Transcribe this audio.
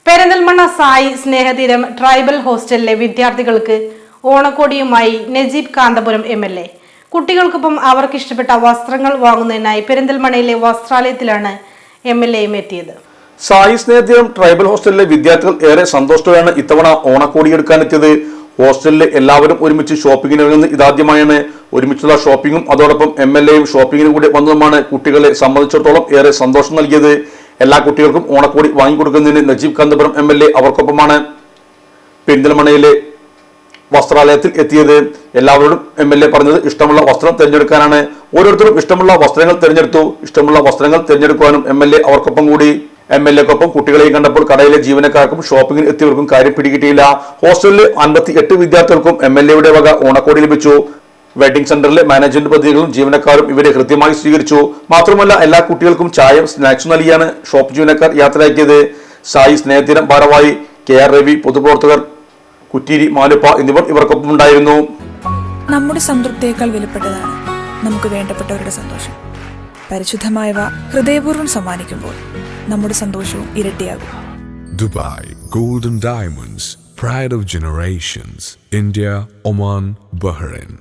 പെരിന്തൽമണ്ണ സായി സ്നേഹതീരം tribal ഹോസ്റ്റലിലെ വിദ്യാർത്ഥികൾക്ക് ഓണക്കോടിയുമായി Najeeb Kanthapuram MLA. കുട്ടികൾക്കൊപ്പം അവർക്ക് ഇഷ്ടപ്പെട്ട വസ്ത്രങ്ങൾ വാങ്ങുന്നതിനായി പെരിന്തൽമണ്ണയിലെ വസ്ത്രാലയത്തിലാണ് MLAയും എത്തിയത്. സായി സ്നേഹതീരം ട്രൈബൽ ഹോസ്റ്റലിലെ വിദ്യാർത്ഥികൾ ഏറെ സന്തോഷത്തോടെയാണ് ഇത്തവണ ഓണക്കോടി എടുക്കാനെത്തിയത്. ഹോസ്റ്റലിലെ എല്ലാവരും ഒരുമിച്ച് ഷോപ്പിങ്ങിന് ഇറങ്ങുന്നത് ഇതാദ്യമായാണ്. ഒരുമിച്ചുള്ള ഷോപ്പിങ്ങും അതോടൊപ്പം MLAയും ഷോപ്പിങ്ങിനും കൂടി വന്നതുമാണ് കുട്ടികളെ സംബന്ധിച്ചിടത്തോളം ഏറെ സന്തോഷം നൽകിയത്. എല്ലാ കുട്ടികൾക്കും ഓണക്കോടി വാങ്ങിക്കൊടുക്കുന്നതിന് നജീബ് കാന്തപുരം MLA അവർക്കൊപ്പമാണ് പെരിന്തൽമണ്ണയിലെ വസ്ത്രാലയത്തിൽ എത്തിയത്. എല്ലാവരോടും MLA പറഞ്ഞത് ഇഷ്ടമുള്ള വസ്ത്രം തിരഞ്ഞെടുക്കാനാണ്. ഓരോരുത്തരും ഇഷ്ടമുള്ള വസ്ത്രങ്ങൾ തിരഞ്ഞെടുത്തു. ഇഷ്ടമുള്ള വസ്ത്രങ്ങൾ തിരഞ്ഞെടുക്കുവാനും MLA അവർക്കൊപ്പം കൂടി. MLAക്കൊപ്പം കുട്ടികളെയും കണ്ടപ്പോൾ കടയിലെ ജീവനക്കാർക്കും ഷോപ്പിംഗിന് എത്തിയവർക്കും കാര്യം പിടികിട്ടിയില്ല. ഹോസ്റ്റലിലെ 58 വിദ്യാർത്ഥികൾക്കും MLAയുടെ വക ഓണക്കോടി ലഭിച്ചു. വെഡിംഗ് സെന്ററിലെ മാനേജ്മെന്റ് പ്രതിനിധികളും ജീവനക്കാരും ഇവരെ കൃത്യമായി സ്വീകരിച്ചു. മാത്രമല്ല എല്ലാ കുട്ടികൾക്കും ചായയും സ്നാക്സും നൽകിയാണ് ഷോപ്പ് ജീവനക്കാർ യാത്രയാക്കിയത്. സായി സ്നേഹതീരം ഭാരവാഹി KR രവി, പൊതുപ്രവർത്തകർ കുറ്റിരി മാലുപ്പ എന്നിവർ ഇവർക്കൊപ്പം ഉണ്ടായിരുന്നു. നമ്മുടെ സംതൃപ്തിയേക്കാൾ വിലപ്പെട്ടതാണ് നമുക്ക് വേണ്ടപ്പെട്ടവരുടെ സന്തോഷം. പരിശുദ്ധമായവ ഹൃദയപൂർവ്വം സമ്മാനിക്കുമ്പോൾ നമ്മുടെ സന്തോഷവും ഇരട്ടിയാകും. Dubai Golden Diamonds, Pride of Generations, India, Oman, Bahrain.